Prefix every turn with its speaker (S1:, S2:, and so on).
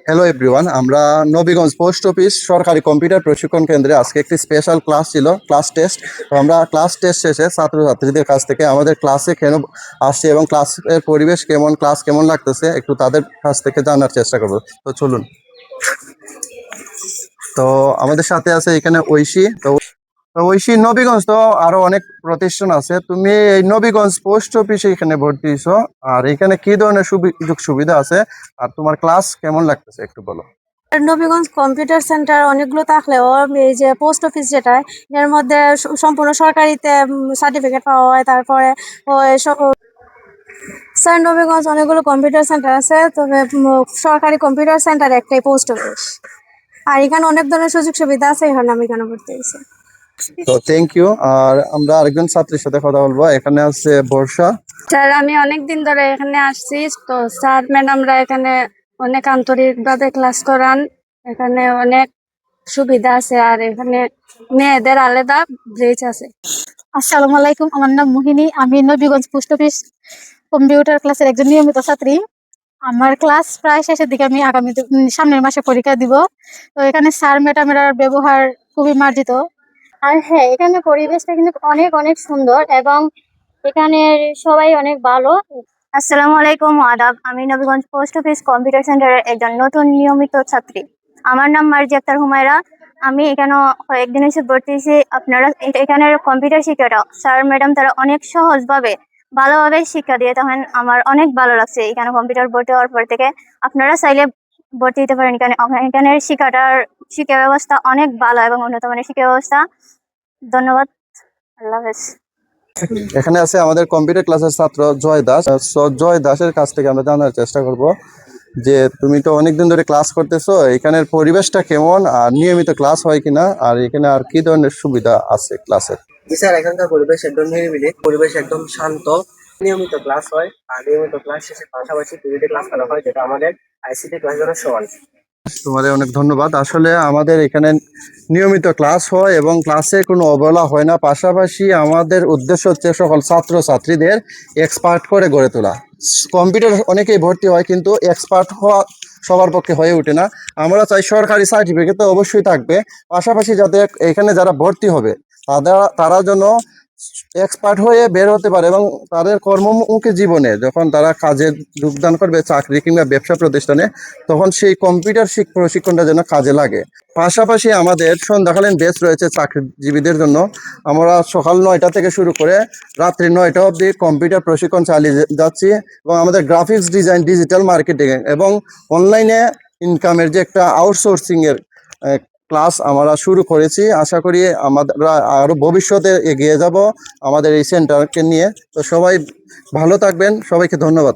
S1: Hello everyone, আমরা Nabiganj post office সরকারি computer প্রশিক্ষণ কেন্দ্রে আজকে একটি স্পেশাল ক্লাস ছিল, ক্লাস টেস্ট। তো আমরা ক্লাস টেস্ট শেষে ছাত্রছাত্রীদের কাছ থেকে আমাদের ক্লাসে কেন আসছে এবং ক্লাসের পরিবেশ কেমন, ক্লাস কেমন লাগতেছে একটু তাদের কাছ থেকে জানার চেষ্টা করবো। তো চলুন। তো আমাদের সাথে আছে এখানে ঐশী। তো ঐশী, নবীগঞ্জ তো আরো অনেক প্রতিষ্ঠান আছে, তুমি এই নবীগঞ্জ পোস্ট অফিসে এখানে ভর্তি হয়েছো, আর এখানে কি ধরনের সুযোগ সুবিধা আছে আর তোমার ক্লাস কেমন লাগতেছে একটু বলো।
S2: নবীগঞ্জ কম্পিউটার সেন্টার অনেকগুলো থাকলেও এই যে পোস্ট অফিস যেটা, এর মধ্যে সম্পূর্ণ সরকারিতে সার্টিফিকেট পাওয়া হয়। তারপরে ওই স্যার নবীগঞ্জ অনেকগুলো কম্পিউটার সেন্টার আছে, তবে সরকারি কম্পিউটার সেন্টার একটাই পোস্ট অফিস। আর এখানে অনেক ধরনের সুযোগ সুবিধা আছে, এখানে আমি এখানে ভর্তি হয়েছি।
S1: তো থ্যাংক ইউ। আর আমরা আরেকজন ছাত্রীর সাথে কথা বলবো, এখানে আছে বর্ষা।
S2: স্যার, আমি অনেক দিন ধরে এখানে আসছি। তো স্যার ম্যাডামরা এখানে অনেক আন্তরিকভাবে ক্লাস করান। এখানে অনেক সুবিধা আছে, আর এখানে মেয়েদের আলাদা ব্রেচ আছে।
S3: আসসালামু আলাইকুম, আমার নাম মোহিনী। আমি নবীগঞ্জ পোস্ট অফিস কম্পিউটার ক্লাসের একজন নিয়মিত ছাত্রী। আমার ক্লাস প্রায় শেষের দিকে, আমি সামনের মাসে পরীক্ষা দিব। তো এখানে স্যার ম্যাডামের ব্যবহার খুবই মার্জিত। আর হ্যাঁ, এখানে পরিবেশটা কিন্তু অনেক অনেক সুন্দর এবং এখানের সবাই অনেক ভালো। আসসালামু আলাইকুম, আদাব। আমি নবীগঞ্জ পোস্ট অফিস কম্পিউটার সেন্টারের একজন নতুন নিয়মিত ছাত্রী। আমার নাম মার্জি আক্তার হুমায়রা। আমি এখানে কয়েকদিন এসে ভর্তি হয়েছি। আপনারা এখানের কম্পিউটার শিক্ষাটা স্যার ম্যাডাম তারা অনেক সহজভাবে ভালোভাবে শিক্ষা দিয়ে তখন আমার অনেক ভালো লাগছে। এখানে কম্পিউটার ভর্তি হওয়ার পর থেকে আপনারা চাইলে ভর্তি হতে পারেন। এখানের শিক্ষা ব্যবস্থা অনেক ভালো এবং উন্নত মানের শিক্ষা ব্যবস্থা। ধন্যবাদ, আল্লাহ হাফেজ।
S1: এখানে আছে আমাদের কম্পিউটার ক্লাসের ছাত্র জয় দাস। জয় দাসের কাছ থেকে আমরা জানার চেষ্টা করব যে তুমি তো অনেকদিন ধরে ক্লাস করতেছো, এখানের পরিবেশটা কেমন, আর নিয়মিত ক্লাস হয় কিনা, আর এখানে আর কি ধরনের সুবিধা আছে ক্লাসের।
S4: জি স্যার, এখানকার পরিবেশ একদম নিরিবিলি, পরিবেশ একদম শান্ত। নিয়মিত ক্লাস হয়, আর নিয়মিত ক্লাস শেষে পাশাপাশি পিরিয়ডে ক্লাস করা হয়, যেটা আমাদের আইসিটি ক্লাস জন্য সমান।
S1: তোমাদের অনেক ধন্যবাদ। আসলে আমাদের এখানে নিয়মিত ক্লাস হয় এবং ক্লাসে কোনো অবহেলা হয় না। পাশাপাশি আমাদের উদ্দেশ্য হচ্ছে সকল ছাত্র ছাত্রীদের এক্সপার্ট করে গড়ে তোলা। কম্পিউটার অনেকেই ভর্তি হয়, কিন্তু এক্সপার্ট হওয়া সবার পক্ষে হয়ে ওঠে না। আমরা চাই সরকারি সার্টিফিকেট তো অবশ্যই থাকবে, পাশাপাশি যাতে এখানে যারা ভর্তি হবে তারা যেন এক্সপার্ট হয়ে বের হতে পারে এবং তাদের কর্মমুখী জীবনে যখন তারা কাজে যোগদান করবে, চাকরি কিংবা ব্যবসা প্রতিষ্ঠানে, তখন সেই কম্পিউটার প্রশিক্ষণটা যেন কাজে লাগে। পাশাপাশি আমাদের সন্ধ্যাকালীন ব্যাচ রয়েছে চাকরিজীবীদের জন্য। আমরা সকাল 9টা থেকে শুরু করে রাত্রি 9টা অবধি কম্পিউটার প্রশিক্ষণ চালিয়ে যাচ্ছি, এবং আমাদের গ্রাফিক্স ডিজাইন, ডিজিটাল মার্কেটিং এবং অনলাইনে ইনকামের যে একটা আউটসোর্সিংয়ের ক্লাস আমরা শুরু করেছি। আশা করি আমরা আরও ভবিষ্যতে এগিয়ে যাব আমাদের এই সেন্টারকে নিয়ে। তো সবাই ভালো থাকবেন, সবাইকে ধন্যবাদ।